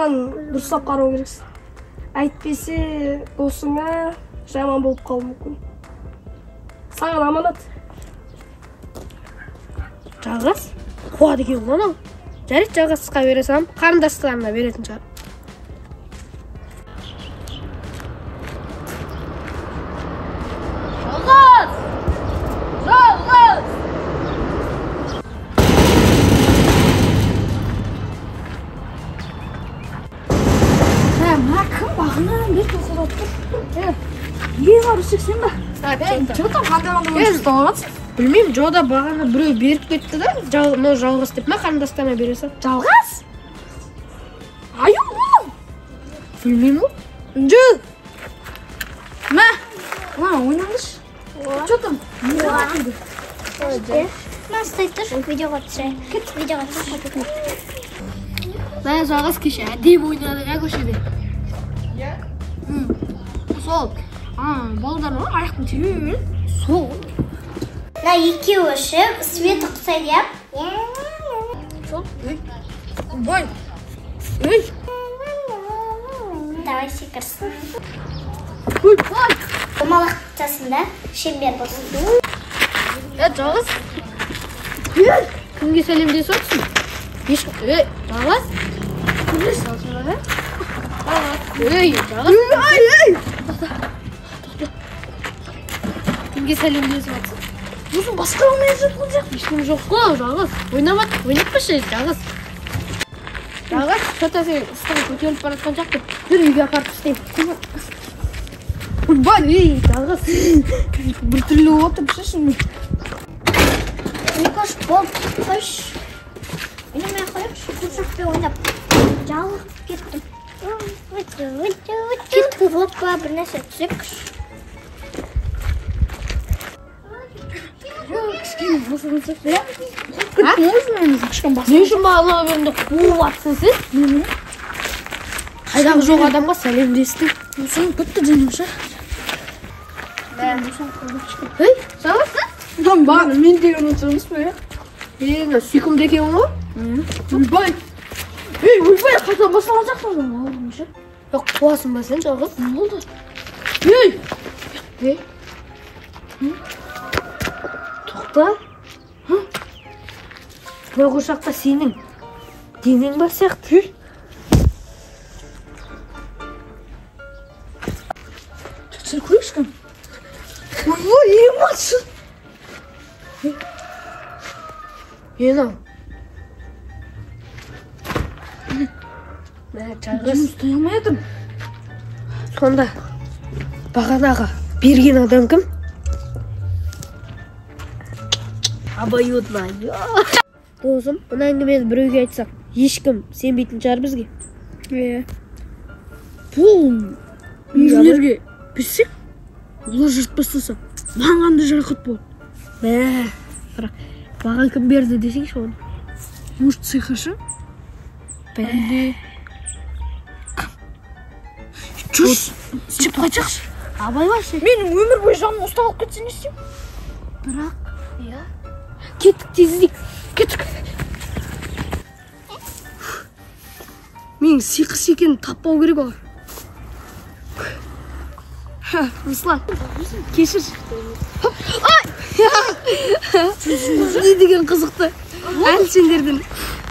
Оған дұрыстап қарау керексің. Әйтпесе досыңа жаман болып қалуы мүмкін. Саған аманат. Жалғас? Қуады екен ғой анау. Жарайды, Жалғасқа бере салам, қарындастарына беретін шығар. Сен ба? Чоғытам қандамады ұстап алғансың? Білмеймін, жода бағана біреу беріп кетті да, Жалғас деп ма қарындастарына бере сал. Жалғас? Аю болым? Білмеймін ғой. Жу! Мә! Ойнаңдыш? Чоғытам? Мә, стай тұр, видеоға түсірейін. Видеоға түсірейін. Мә, Жалғас кеше әдем ойнады ға көшеде. Сол. Балдар ғой, аяқтың түйін. Сол. На екеуі ішіп, свет ұқсайды, я? Сол. Бой. Ой. Давай секірсін. Ой, бой. Домалақ жасында шембер болсын. Жалғас. Кімге сәлемдей соқсын? Жалғас. Кімге салсын ба? Жалғас. Кімге сәлемдей соқсын? Өзің басқа ойнай жоқ бұл жақ. Ешкім жоқ қой, Жалғас. Ойнатпашы, Жалғас. Жалғас, что-то сен ыстығы көтеріліп бара жатқан жоқ деп, бір үйге апарып істеймін. Футбол, Жалғас. Бір түрлі отыр, шешін. Қош, бол, қош. Үйнемей қойып, құршақпен ойнап. Жалығып кеттім. Кетті, лопқа бір нәрсе түсекш. Кішкене басын сәпті, я? Күттің өзің өмізің кішкен басын. Не үшін бағалауға берімді қуып атсың сен? Қайдағы жоқ адамға сәлемдестің. Сен күтті денем ше. Ей, Жалғас? Бағына мен деген отырмыз ба, я? Сүйкімді екен ғой? Ойбай! Ойбай, қайта басылған жақтың жоң алдым ше. Жоқ, қуасың ба сен, Жалғас? Не болды? Ей! Тоқта? Мына құршақта сенің денең бар сияқты. Сен көрішкім? Ойбай, ематшы! Ена. Жалғас. Ұстай алмайдым. Сонда бағанаға берген адам кім? Обоюдно. Досым, мына әңгімені біреуге айтсақ, ешкім сенбейтін шығар бізге. Бұл үйлерге берсек, олар жырт бастаса, маған қандай жарақат болады. Бірақ маған кім берді десеңші оны? Может, сыйқашы? Бәлде. Жүш, сеп қайтақшы. Абайлашы. Менің өмір бойы жаным ұсталып кетсе не істеймін? Бірақ, кеттік тезірек. Кеттік. Менің сиқыс екенін таппау керек олар. Руслан, кешір. Не деген қызықты. Әлі сендерден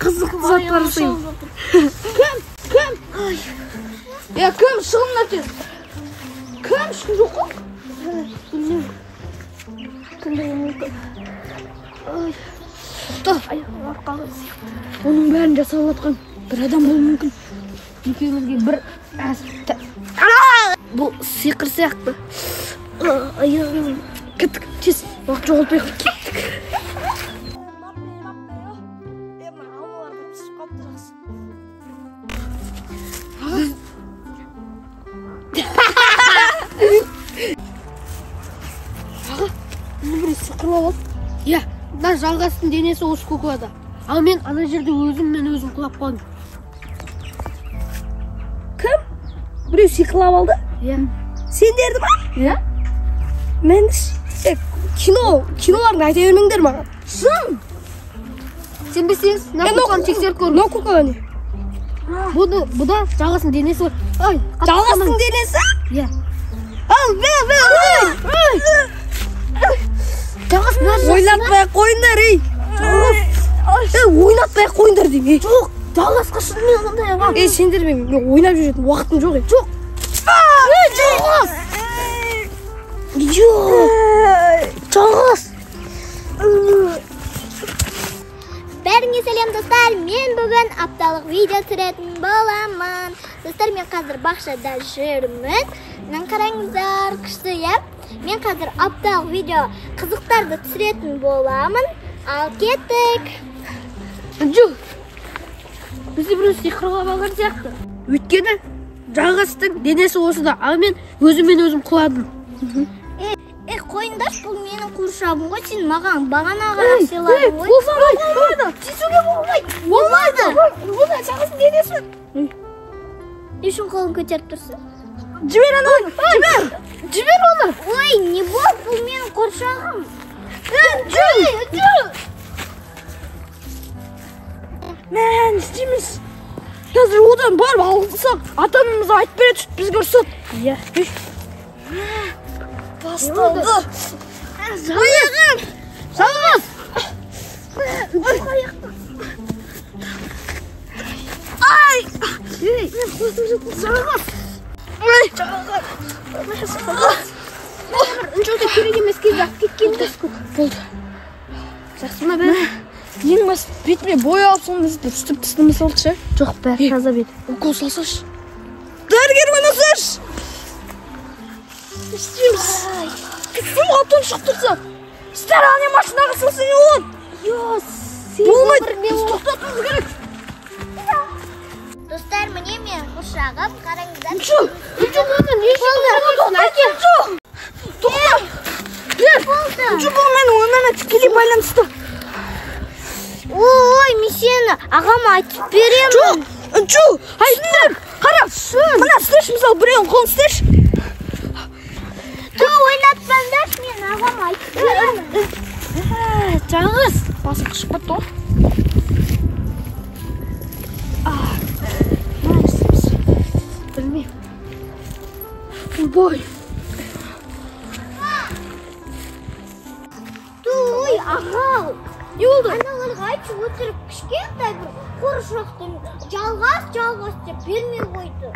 қызықты заттар жасаймын. Кім? Кім? Шығын нәртен. Кім? Ешкім жоқ қой? Білмеймін. Кімдеген мүмкін. Аяғым арқалы сияқты. Оның бәрін жасап жатқан бір адам болуы мүмкін. Екеумізге бір бұл сиқыр сияқты. Аяғым. Кеттік, тез. Уақыт жоғалтпайық. Кеттік. Бір сықырлап алып. Иә, мына Жалғастың денесі осы көкуада. Ал мен ана жерде өзім құлап қалдым. Кім? Біреу сиқырлап алды? Иә. Сендерді ма? Иә. Мен киноларын айта бермеңдер маған. Сенбесеңіз, мына куканы тексеріп көріңіз. Мына кукаға не? Бұда Жалғастың денесі ғой. Ой, Жалғастың денесі? Иә. Ал, Жалғас ойнатпай қойындар, ей. Ойнатпай қойындар дейм, ей. Жоқ, Жалғасқа шынымен қандай аға. Ей, сендер мен ойнап жүретін уақытым жоқ, ей. Жоқ. Жалғас. Жалғас. Бәріңе сәлем достар, мен бүгін апталық видео түсіретін боламын. Достар, мен қазір бақшада жүрмін. Мына қараңыздар, күшті, иә? Мен қазір апталық видео қызықтарды түсіретін боламын. Ал кеттік. Жоқ. Бізде біреу сиқырлап алған сияқты. Өйткені Жалғастың денесі осыда, ал мен өзім құладым. Қойындаш, бұл менің қуыршағым ғой, сен маған бағанаға сыйладың ғой. Болмайды. Тисуге болмайды. Бұл Жалғастың денесі. Ешін қолын көтеріп тұрсың? Жібер ана. Жібер оны. Ой, не болды, бұл менің қуыршағым. Мен істейміз. Қазір одан барып алсақ, ата-анамыз айтып береді, бізге ұрсады. Иә. Басталды. Аяғым! Жалғас! Ай! Жалғас! Үнжоқта керек емес кезде ақ кеткен болды. Жақсы ма бәрі? Ең бас бетіме бой алып соны үстіп тістімі салдышы. Жоқ, бәрі таза бет. Укол салсашы. Дәрігер ойнасашы. İsteyimiz. Kızım atın çıktırsa. İster anne maşına kısılsın yoğun. Yok, Olmaydı. Biz toxtatmamız gerek. Достар, міне мен қуыршағым, қараңыздар. Үнчу оны не үшін қойғансың, әке? Тоқта. Үнчу бұл менің өміріме тікелей байланысты. Ой, мен сені ағама айтып беремін. Жоқ, Үнчу, айтыңдар. Қара, мына істеш, мысалы біреуін қолын істеш. Ойнатпаңдаршы, мен ағама айтып беремін. Жалғас. Басым қышып бітті ғой. Білмеймін. Ойбой. Ой, аға. Не болды? Аналарға айтшы өтіріп кішкентай бір қуыршақтың жалғас деп бермей қойды.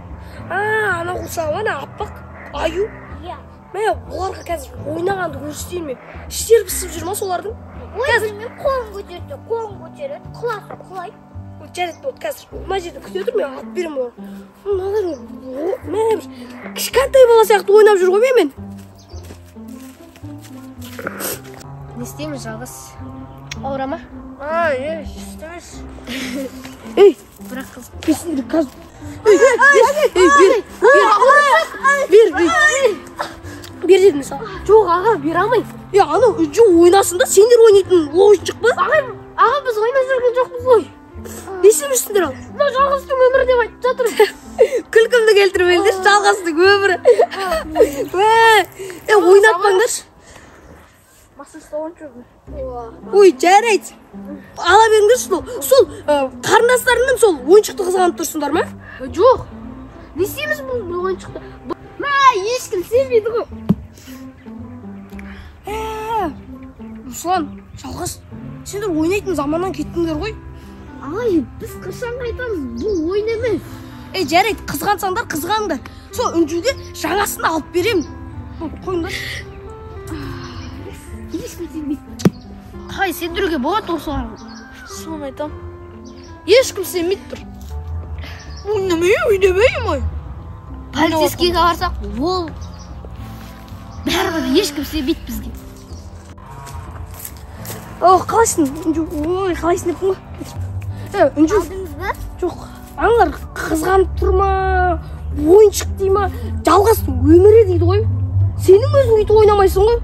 Ана құлсағым, ана аппақ, аю. Иә. Мә, оларға қазір ойнағанды көрсетейін мен. Іштері пісіп жүр ма солардың? Ой, білмеймін, қолын көтереді, құлайды. Жарайды болды, қазір мына жерде күте тұр, мен алып беремін олар. Мыналар мә бір кішкентай бала сияқты ойнап жүр ғой мен. Не істейміз, Жалғас? Ауыра ма? Істемес. Ей, Бірақ қыз. бесіндер қазір. Бер дедім саған. Жоқ, аға, бер алмайм. Ана үжі ойнасын да, сендер ойнайтын ойыншық па? Аға, біз ойнап жүрген жоқпыз ғой. Несемістіңдер ал? Мына Жалғастың өмірі деп айтып жатыр. Күлкімді келтірмеңдер, Жалғастың өмірі. Ойнатпаңдаршы. Ой, жарайды. Ала беріңдерші сол қарындастарыңмен сол ойыншықты қызғанып тұрсыңдар ма? Жоқ. Не істейміз бұл ойыншықты? Ешкім sevмейді ғой. Руслан, Жалғас, сендер ойнайтын заманнан кеттіңдер ғой. Ай, біз қашан қайтамыз? Бұл ойын емес. Жарайды, қызғансаңдар, қызғаныңдар. Сол Үнжуге жаңасын алып беремін. Қойыңдар. Ешкім sevмейді. Қай, сендіруге болады осылар. Соны айтам. Ешкім sevмейді тұр. Ойнамайым ой. Полицейскийге барсақ, ол бәрібір ешкім sevмейді бізге. Қалайсың, Үнжу? Ой, қалайсың деппін ғой. Үнжу. Алдыңыз ба? Жоқ, аналар қызғанып тұрма, ойыншық дей ма, Жалғастың өмірі дейді ғой. Сенің өзің өйтіп ойнамайсың ғой.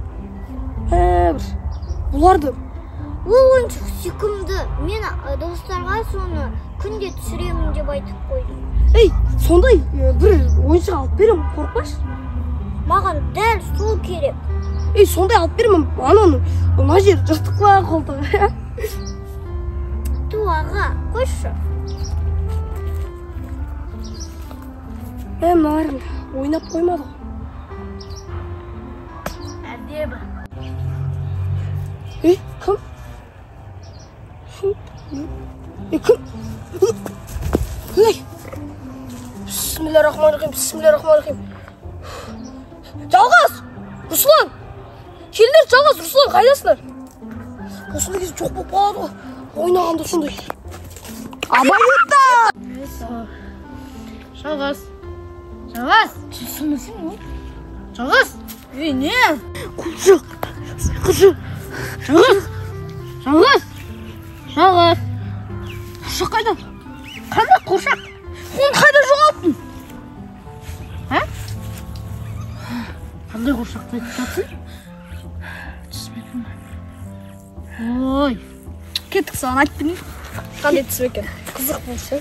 Бұларды. Ол ойыншық сүйкімді. Мен достарға соны күнде түсіремін деп айтып қойдым. Ей, сондай бір ойыншық алып берем, қорқпаш? Маған дәл сол керек. Ей, сондай алып берем, ананы, мына жер жыртықла қолтығы. Ту аға, қойшы. Мыналарың ойнап қоймады ғой. Әдемі. Кім? Кім? Бисмиллахиррахманиррахим. Жалғас! Руслан! Келдер, жалғас, Руслан, қайдасыңдар? Осындай кезде жоқ болып қалады ғой. Ойнағанда сондай. Абай өтті! Жалғас. Жалғас. Жалғас. Не? Құлшы. Жалғас. Қуршақ қайда? Қандай қуршақ? Оны қайда жоғалттың? Қандай қуршақты айтып жатсың? Ой. Кеттік саған айттым. Қандай түсіп екен? Қызық болса.